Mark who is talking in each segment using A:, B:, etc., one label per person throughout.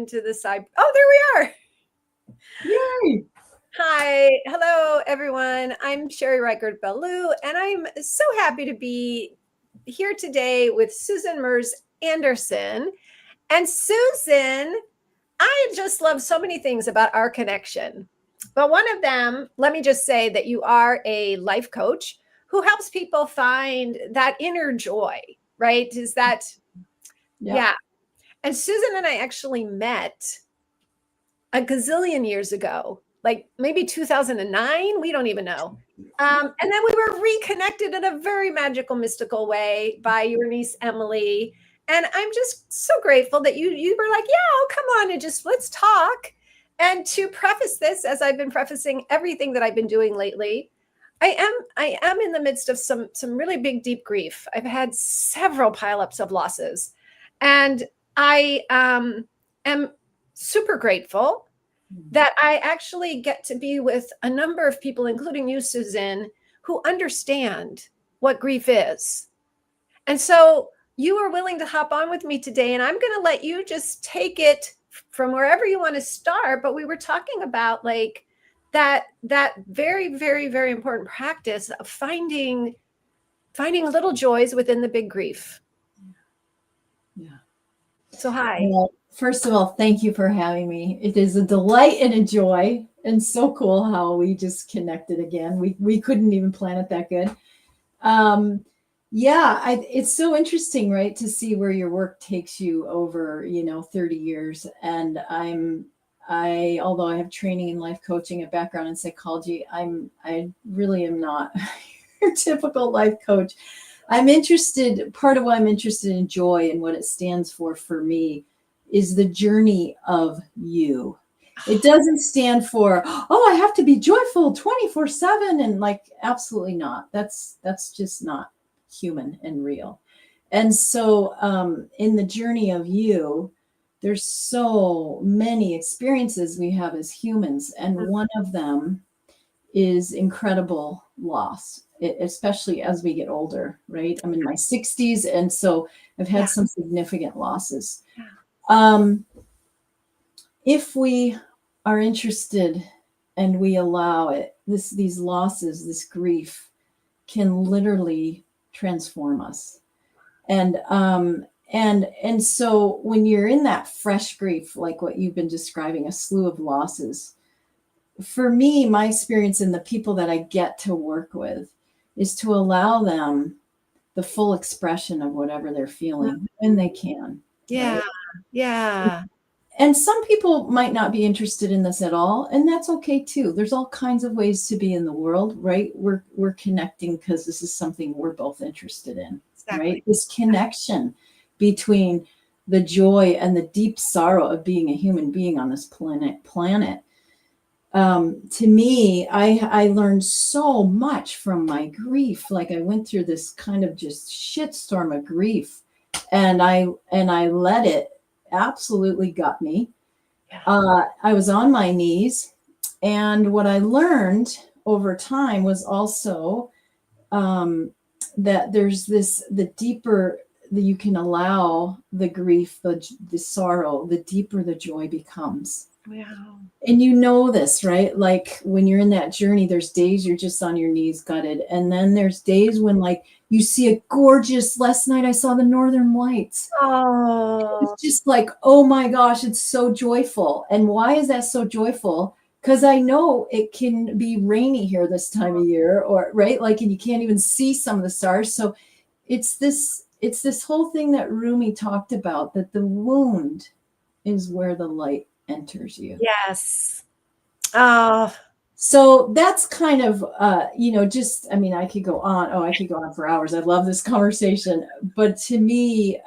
A: into the side. Oh, there we are.
B: Yay!
A: Hi. Hello, everyone. I'm Sherry Richert Belul, and I'm so happy to be here today with Susan Merz Anderson. And Susan, I just love so many things about our connection. But one of them, let me just say that you are a life coach who helps people find that inner joy, right? Is that, yeah. And Susan and I actually met a gazillion years ago, like maybe 2009. We don't even know. And then we were reconnected in a very magical, mystical way by your niece, Emily. And I'm just so grateful that you were like, yeah, oh, come on and just let's talk. And to preface this, as I've been prefacing everything that I've been doing lately, I am in the midst of some really big, deep grief. I've had several pileups of losses. And I am super grateful that I actually get to be with a number of people, including you, Susan, who understand what grief is. And so you are willing to hop on with me today, and I'm going to let you just take it from wherever you want to start. But we were talking about like that very, very, very important practice of finding little joys within the big grief.
B: Yeah.
A: So hi.
B: Well, first of all, thank you for having me. It is a delight and a joy, and so cool how we just connected again. We couldn't even plan it that good. It's so interesting, right, to see where your work takes you over, 30 years. And although I have training in life coaching, a background in psychology, I really am not your typical life coach. Part of why I'm interested in joy and what it stands for me is the journey of you. It doesn't stand for, oh, I have to be joyful 24/7 and like, absolutely not. That's just not human and real. And so in the journey of you, there's so many experiences we have as humans. And one of them is incredible loss, especially as we get older, right? I'm in my 60s, and so I've had some significant losses. If we are interested and we allow it, these losses, this grief can literally transform us. And so when you're in that fresh grief, like what you've been describing, a slew of losses, for me, my experience and the people that I get to work with is to allow them the full expression of whatever they're feeling when they can.
A: Yeah. Right? Yeah.
B: And some people might not be interested in this at all, and that's okay too. There's all kinds of ways to be in the world, right? We're connecting because this is something we're both interested in, exactly. Right? This connection between the joy and the deep sorrow of being a human being on this planet. To me, I learned so much from my grief. Like I went through this kind of just shitstorm of grief, and I let it absolutely gut me. I was on my knees, and what I learned over time was also that there's the deeper that you can allow the grief, the sorrow, the deeper the joy becomes. Wow. And you know this, right? Like when you're in that journey, there's days you're just on your knees gutted. And then there's days when like you see a gorgeous, last night I saw the Northern Lights. Oh, it's just like, oh my gosh, it's so joyful. And why is that so joyful? Because I know it can be rainy here this time of year, or right? Like, and you can't even see some of the stars. So it's this whole thing that Rumi talked about, that the wound is where the light enters you.
A: Yes. Oh,
B: so that's kind of, just, I mean, I could go on for hours. I love this conversation. But to me,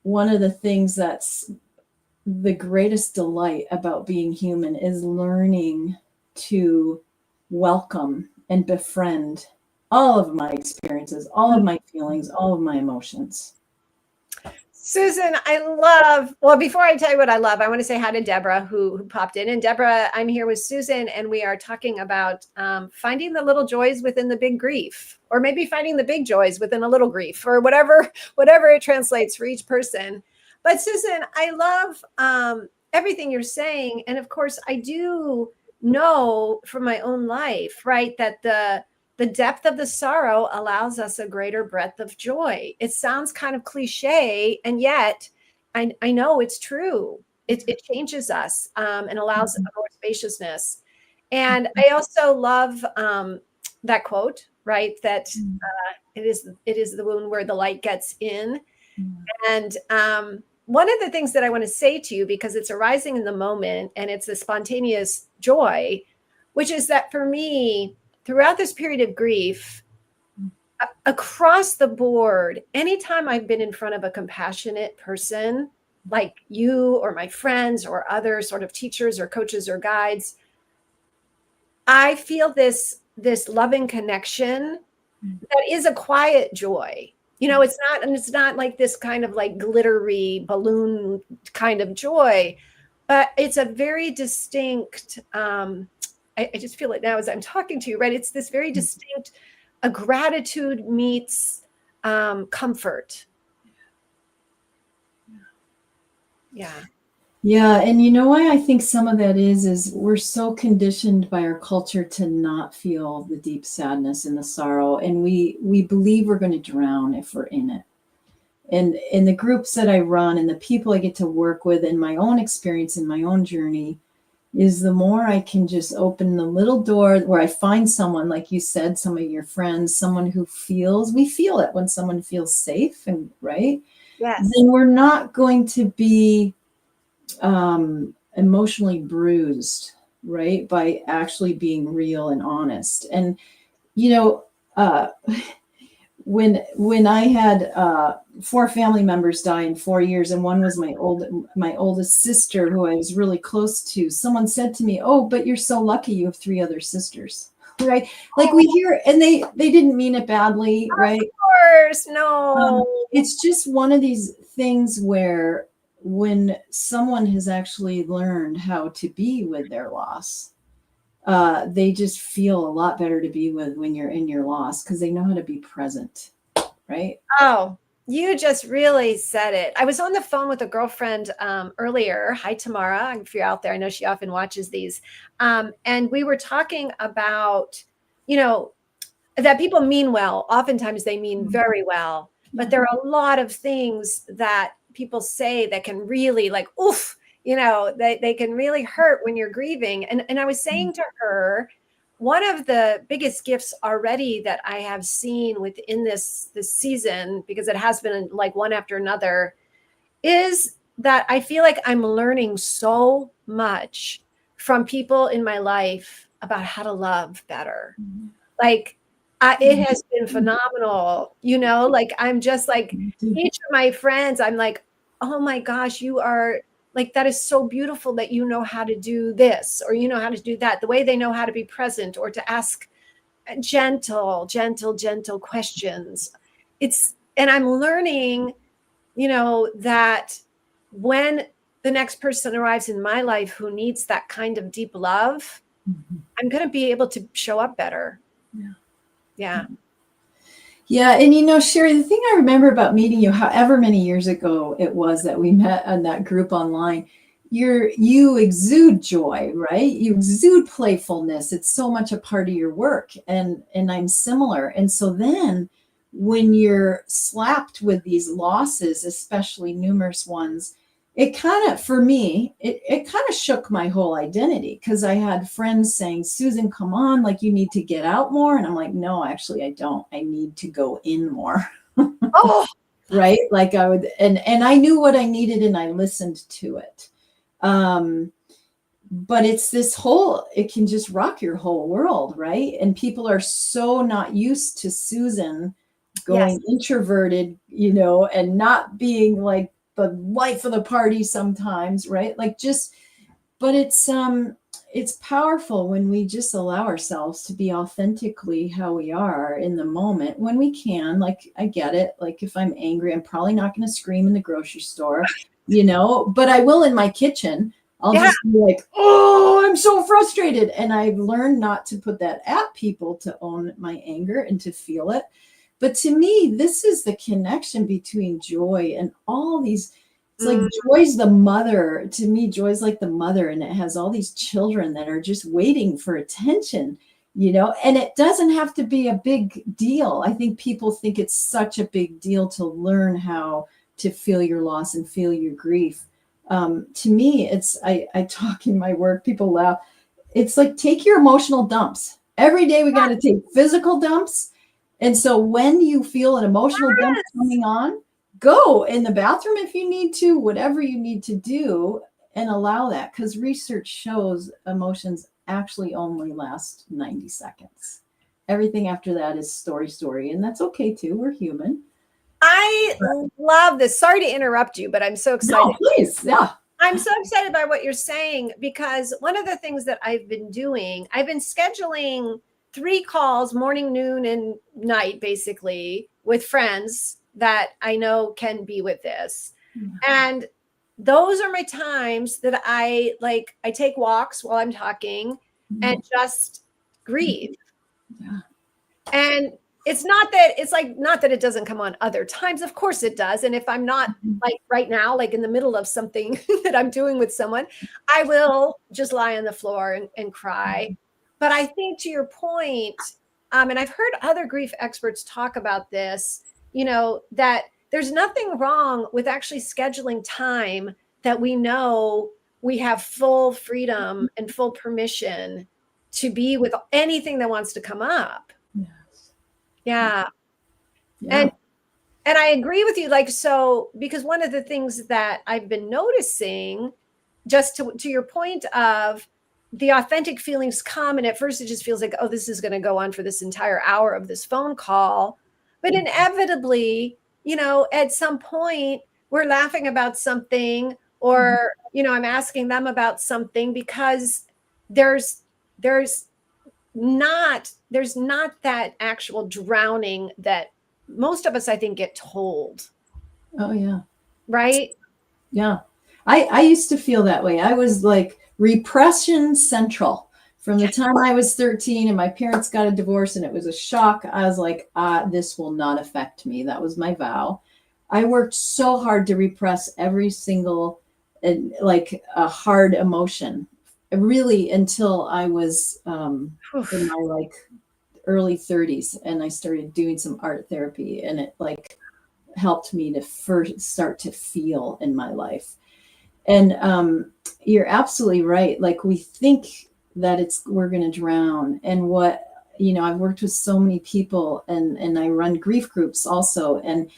B: one of the things that's the greatest delight about being human is learning to welcome and befriend all of my experiences, all of my feelings, all of my emotions.
A: Susan, before I tell you what I love, I want to say hi to Deborah who popped in. And Deborah, I'm here with Susan, and we are talking about finding the little joys within the big grief, or maybe finding the big joys within a little grief, or whatever it translates for each person. But Susan, I love everything you're saying. And of course, I do know from my own life, right, that the depth of the sorrow allows us a greater breadth of joy. It sounds kind of cliche, and yet I know it's true. It changes us and allows a more spaciousness. And I also love that quote, right? That it is the wound where the light gets in. And one of the things that I want to say to you, because it's arising in the moment and it's a spontaneous joy, which is that for me, throughout this period of grief, across the board, anytime I've been in front of a compassionate person like you or my friends or other sort of teachers or coaches or guides, I feel this loving connection that is a quiet joy. You know, it's not like this kind of like glittery balloon kind of joy, but it's a very distinct, I just feel it now as I'm talking to you, right? It's this very distinct, a gratitude meets comfort. Yeah.
B: Yeah, and you know why I think some of that is we're so conditioned by our culture to not feel the deep sadness and the sorrow, and we believe we're going to drown if we're in it. And in the groups that I run and the people I get to work with in my own experience in my own journey is the more I can just open the little door where I find someone, like you said, some of your friends, someone who we feel it when someone feels safe and right.
A: Yes.
B: Then we're not going to be emotionally bruised, right, by actually being real and honest. And you know, when I had 4 family members die in 4 years, and one was my oldest sister who I was really close to, someone said to me, "Oh, but you're so lucky you have 3 other sisters." Right? Like we hear, and they didn't mean it badly, right?
A: Of course, no.
B: It's just one of these things where when someone has actually learned how to be with their loss, they just feel a lot better to be with when you're in your loss because they know how to be present, right?
A: Oh, you just really said it. I was on the phone with a girlfriend earlier. Hi, Tamara. If you're out there, I know she often watches these. And we were talking about, you know, that people mean well. Oftentimes they mean very well, but there are a lot of things that people say that can really like, oof, you know, they can really hurt when you're grieving. And I was saying to her, one of the biggest gifts already that I have seen within this season, because it has been like one after another, is that I feel like I'm learning so much from people in my life about how to love better. Like it has been phenomenal, you know, like I'm just like each of my friends, I'm like, oh my gosh, you are like, that is so beautiful that you know how to do this, or you know how to do that, the way they know how to be present or to ask gentle questions. And I'm learning, you know, that when the next person arrives in my life who needs that kind of deep love, I'm going to be able to show up better. Yeah.
B: Yeah. And you know, Sherry, the thing I remember about meeting you, however many years ago it was that we met on that group online, you exude joy, right? You exude playfulness. It's so much a part of your work. And I'm similar. And so then when you're slapped with these losses, especially numerous ones, it kind of, for me, it kind of shook my whole identity because I had friends saying, "Susan, come on, like you need to get out more." And I'm like, "No, actually, I don't. I need to go in more."
A: Oh,
B: right? Like I would, and I knew what I needed and I listened to it. But it's this whole, it can just rock your whole world, right? And people are so not used to Susan going introverted, you know, and not being like the life of the party sometimes, right? Like just, but it's powerful when we just allow ourselves to be authentically how we are in the moment when we can. Like, I get it. Like if I'm angry, I'm probably not going to scream in the grocery store, you know, but I will in my kitchen. I'll just be like, "Oh, I'm so frustrated." And I've learned not to put that at people, to own my anger and to feel it. But to me, this is the connection between joy and all these It's like joy's the mother. To me, joy's like the mother, and it has all these children that are just waiting for attention, and it doesn't have to be a big deal. I think people think it's such a big deal to learn how to feel your loss and feel your grief. To me, I talk in my work, people laugh. It's like, take your emotional dumps. Every day we got to take physical dumps. And so when you feel an emotional dump coming on, go in the bathroom if you need to, whatever you need to do, and allow that, because research shows emotions actually only last 90 seconds. Everything after that is story, and that's okay too. We're human.
A: I love this. Sorry to interrupt you, but I'm so excited.
B: No, please. Yeah.
A: I'm so excited by what you're saying, because one of the things that I've been doing, I've been scheduling 3 calls, morning, noon, and night, basically, with friends that I know can be with this. And those are my times that I take walks while I'm talking and just grieve.
B: Yeah.
A: And it's not that it doesn't come on other times. Of course it does. And if I'm not like right now, like in the middle of something that I'm doing with someone, I will just lie on the floor and cry. But I think, to your point, and I've heard other grief experts talk about this, that there's nothing wrong with actually scheduling time that we know we have full freedom and full permission to be with anything that wants to come up.
B: Yes.
A: Yeah.
B: Yeah.
A: And I agree with you. So, because one of the things that I've been noticing, just to your point of the authentic feelings come, and at first it just feels like, oh, this is going to go on for this entire hour of this phone call. But inevitably, at some point we're laughing about something, or, I'm asking them about something, because there's not that actual drowning that most of us, I think, get told.
B: Oh, yeah.
A: Right?
B: Yeah. I used to feel that way. I was like repression central from the time I was 13, and my parents got a divorce, and it was a shock. I was like, this will not affect me. That was my vow. I worked so hard to repress every single a hard emotion, really, until I was in my early 30s, and I started doing some art therapy, and it helped me to first start to feel in my life. And you're absolutely right. We think that we're going to drown. And I've worked with so many people, and I run grief groups also. And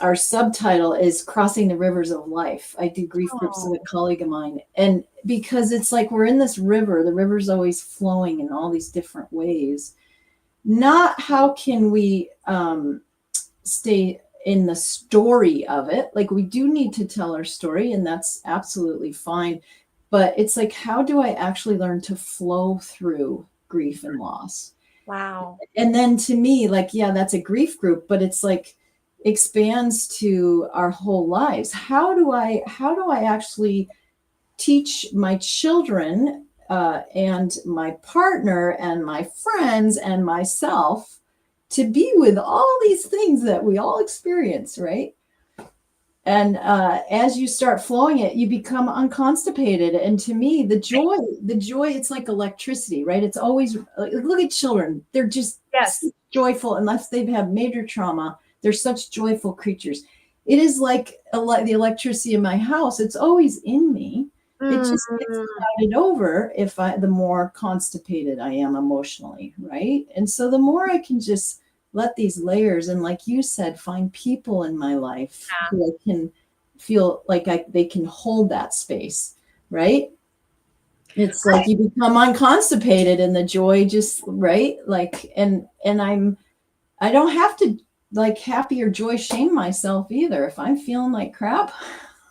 B: our subtitle is Crossing the Rivers of Life. I do grief groups with a colleague of mine. And because it's like we're in this river, the river's always flowing in all these different ways. Not how can we stay in the story of it. We do need to tell our story, and that's absolutely fine. But it's like, how do I actually learn to flow through grief and loss?
A: Wow.
B: And then to me, that's a grief group, but it's expands to our whole lives. How do I actually teach my children and my partner and my friends and myself to be with all these things that we all experience, right? And as you start flowing it, you become unconstipated. And to me, the joy, it's like electricity, right? It's always, look at children. They're just joyful, unless they've had major trauma. They're such joyful creatures. It is like the electricity in my house. It's always in me. It just gets clouded over the more constipated I am emotionally, right? And so the more I can just let these layers, and like you said, find people in my life who I can feel like they can hold that space, right? It's like you become unconstipated, and the joy just, right? And I don't have to happy or joy shame myself either. If I'm feeling like crap,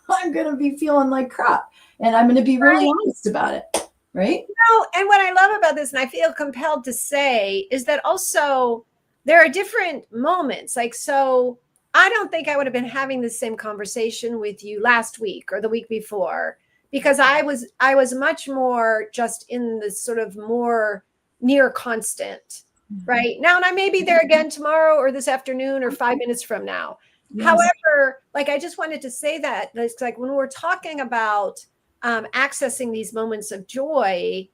B: I'm going to be feeling like crap, and I'm going to be really honest about it. Right.
A: And what I love about this, and I feel compelled to say, is that also there are different moments. So I don't think I would have been having the same conversation with you last week or the week before, because I was much more just in the sort of more near constant right now. And I may be there again tomorrow or this afternoon or 5 minutes from now.
B: Yes.
A: However, like, I just wanted to say that it's like when we're talking about accessing these moments of joy,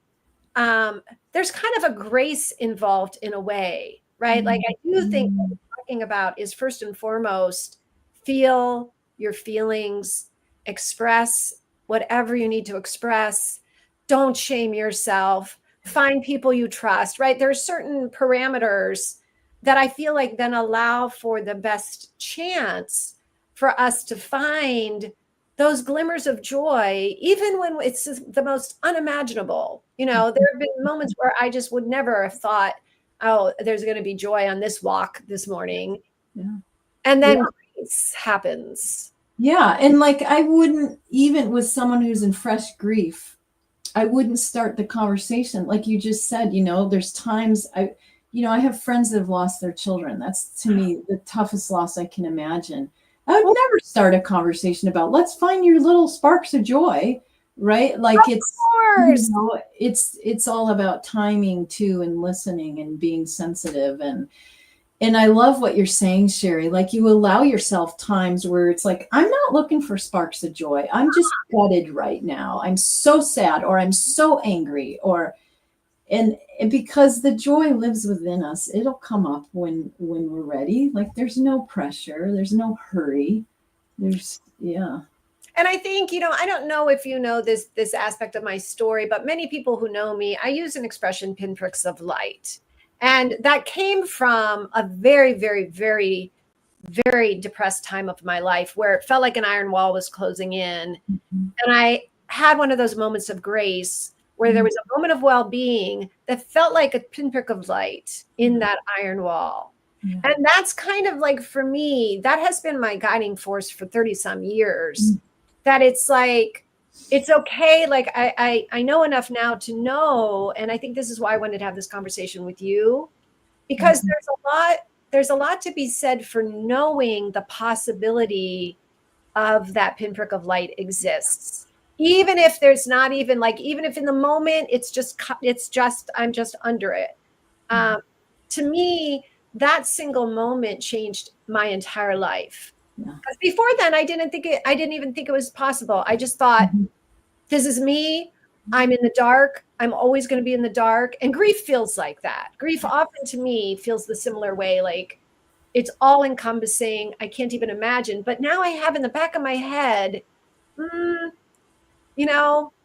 A: there's kind of a grace involved in a way, right? Like, I do think what we're talking about is first and foremost, feel your feelings, express whatever you need to express. Don't shame yourself. Find people you trust, right? There's certain parameters that I feel like then allow for the best chance for us to find those glimmers of joy, even when it's the most unimaginable. There have been moments where I just would never have thought, oh, there's going to be joy on this walk this morning.
B: Yeah.
A: And then grace happens.
B: Yeah. And like, I wouldn't, even with someone who's in fresh grief, I wouldn't start the conversation. Like you just said, there's times I have friends that have lost their children. That's, to me, the toughest loss I can imagine. I would never start a conversation about, let's find your little sparks of joy, right? Like, it's all about timing too, and listening and being sensitive. And I love what you're saying, Sherry. Like, you allow yourself times where it's like, I'm not looking for sparks of joy. I'm just gutted right now. I'm so sad, or I'm so angry, and because the joy lives within us, it'll come up when we're ready. Like, there's no pressure. There's no hurry.
A: And I think, I don't know if you know this aspect of my story, but many people who know me, I use an expression, pinpricks of light. And that came from a very, very, very, very depressed time of my life where it felt like an iron wall was closing in.
B: Mm-hmm.
A: And I had one of those moments of grace where there was a moment of well-being that felt like a pinprick of light in that iron wall.
B: Yeah.
A: And that's kind of like, for me, that has been my guiding force for 30 some years, that it's like, it's okay. Like, I know enough now to know. And I think this is why I wanted to have this conversation with you, because there's a lot to be said for knowing the possibility of that pinprick of light exists. Even if there's not even like, even if in the moment, I'm just under it. To me, that single moment changed my entire life. Because before then, I didn't even think it was possible. I just thought, this is me. I'm in the dark. I'm always going to be in the dark. And grief feels like that. Grief often, to me, feels the similar way. Like, it's all encompassing. I can't even imagine. But now I have in the back of my head,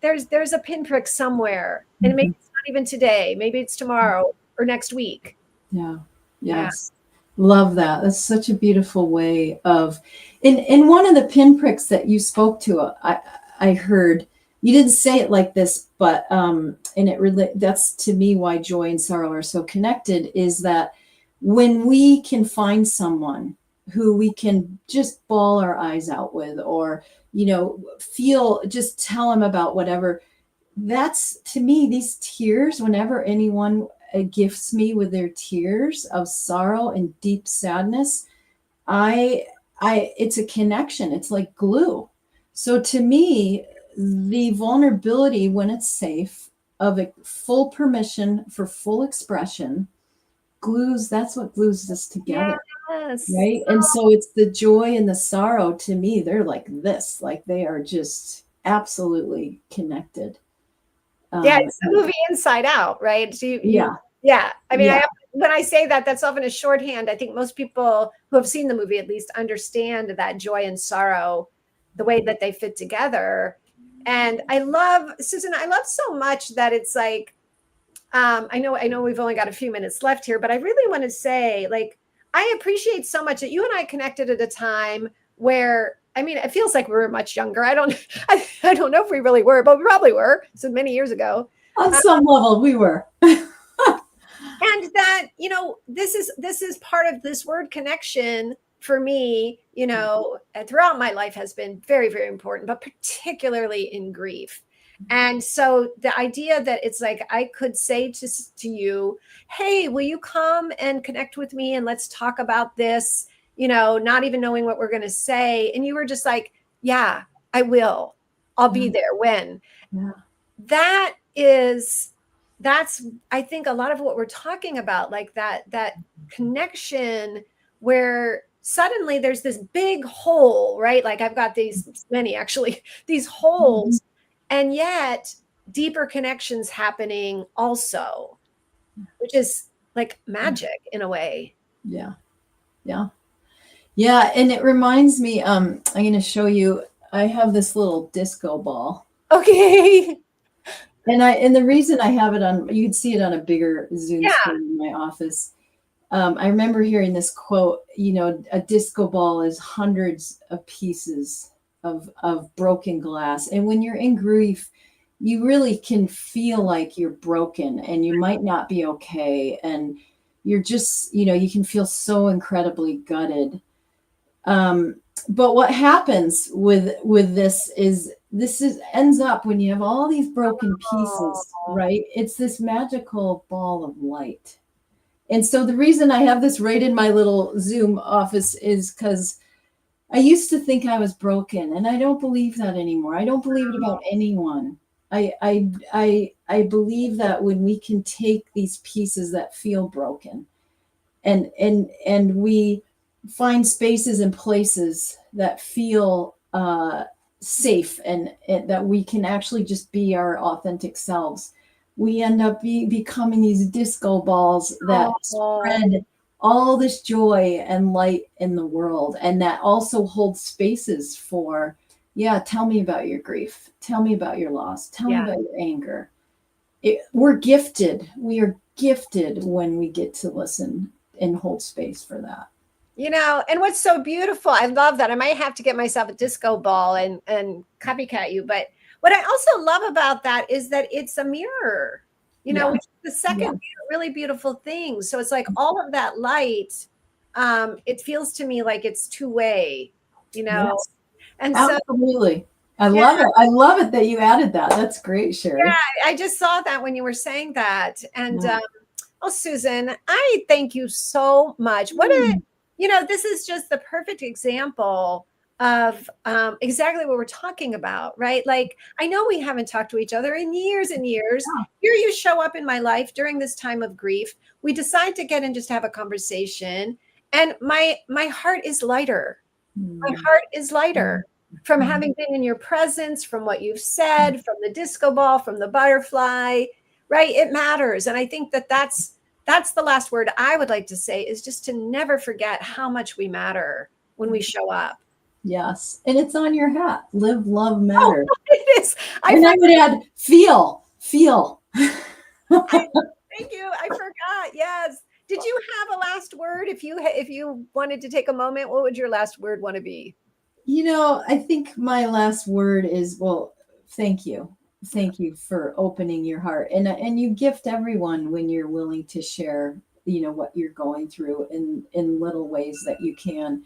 A: there's a pinprick somewhere. And maybe it's not even today. Maybe it's tomorrow or next week.
B: Yeah. Yes. Yeah. Love that. That's such a beautiful way of, in one of the pinpricks that you spoke to, I heard, you didn't say it like this, but, and that's to me why joy and sorrow are so connected, is that when we can find someone who we can just bawl our eyes out with, or, just tell them about whatever, that's, to me, these tears, whenever anyone gifts me with their tears of sorrow and deep sadness, it's a connection. It's like glue. So to me, the vulnerability, when it's safe, of a full permission for full expression, that's what glues us together.
A: Yes.
B: Right. And so it's the joy and the sorrow, to me, they're like this, like they are just absolutely connected.
A: It's the movie Inside Out, right? So yeah. I mean, when I say that, that's often a shorthand. I think most people who have seen the movie at least understand that joy and sorrow, the way that they fit together. And I love, Susan, so much that it's like, I know we've only got a few minutes left here, but I really want to say, like, I appreciate so much that you and I connected at a time where, I mean, it feels like we were much younger. I don't know if we really were, but we probably were. So many years ago.
B: On some level, we were.
A: And that, this is part of this word connection for me, throughout my life has been very, very important, but particularly in grief. And so the idea that it's like, I could say to you, hey, will you come and connect with me and let's talk about this, not even knowing what we're going to say. And you were just like, yeah, I will. I'll be there when. Yeah. That's, I think, a lot of what we're talking about, like that connection where suddenly there's this big hole, right? Like I've got these many actually, these holes, and yet deeper connections happening also, which is like magic in a way.
B: Yeah. Yeah. Yeah. And it reminds me, I'm going to show you, I have this little disco ball.
A: Okay.
B: And the reason I have it on, you'd see it on a bigger Zoom
A: Yeah.
B: screen in my office. I remember hearing this quote, a disco ball is hundreds of pieces of broken glass. And when you're in grief, you really can feel like you're broken and you might not be okay. And you're just, you can feel so incredibly gutted. But what happens with this ends up when you have all these broken pieces, right? It's this magical ball of light. And so the reason I have this right in my little Zoom office is because I used to think I was broken, and I don't believe that anymore. I don't believe it about anyone. I believe that when we can take these pieces that feel broken and we find spaces and places that feel safe and that we can actually just be our authentic selves, we end up becoming these disco balls that spread all this joy and light in the world, and that also hold spaces for, tell me about your grief, tell me about your loss, tell me about your anger. We're gifted. We are gifted when we get to listen and hold space for that.
A: And what's so beautiful, I love that. I might have to get myself a disco ball and copycat you. But what I also love about that is that it's a mirror, which is the second really beautiful thing. So it's like all of that light, it feels to me like it's two-way,
B: Yes,
A: and
B: absolutely. So I love it. I love it that you added that. That's great, Sherry.
A: Yeah, I just saw that when you were saying that. And Susan, I thank you so much. This is just the perfect example of exactly what we're talking about, right? Like, I know we haven't talked to each other in years and years. Here you show up in my life during this time of grief. We decide to get and just have a conversation. And my heart is lighter. My heart is lighter from having been in your presence, from what you've said, from the disco ball, from the butterfly, right? It matters. And I think that's the last word I would like to say, is just to never forget how much we matter when we show up.
B: Yes. And it's on your hat. Live, love, matter.
A: Oh, it is.
B: I would add feel.
A: Thank you. I forgot. Yes. Did you have a last word? If you wanted to take a moment, what would your last word want to be?
B: I think my last word is, well, thank you. Thank you for opening your heart. And you gift everyone when you're willing to share, what you're going through in little ways that you can.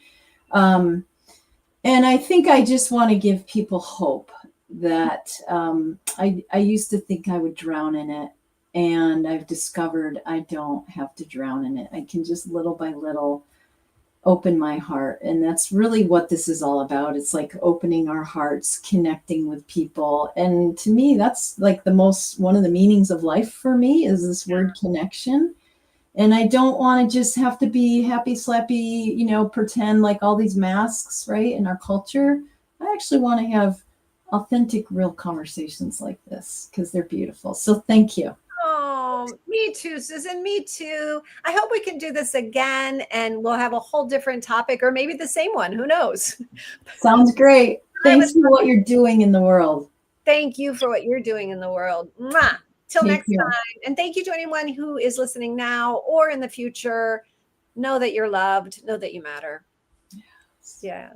B: And I think I just want to give people hope that I used to think I would drown in it. And I've discovered I don't have to drown in it. I can just little by little open my heart. And that's really what this is all about. It's like opening our hearts, connecting with people. And to me, that's like one of the meanings of life for me, is this word connection. And I don't want to just have to be happy, slappy, pretend like all these masks, right, in our culture. I actually want to have authentic, real conversations like this because they're beautiful. So thank you.
A: Oh, me too, Susan. Me too. I hope we can do this again and we'll have a whole different topic, or maybe the same one. Who knows?
B: Sounds great. Thanks for what you're doing in the world.
A: Thank you for what you're doing in the world. Mwah. Till next time. And thank you to anyone who is listening now or in the future. Know that you're loved. Know that you matter. Yes. Yeah.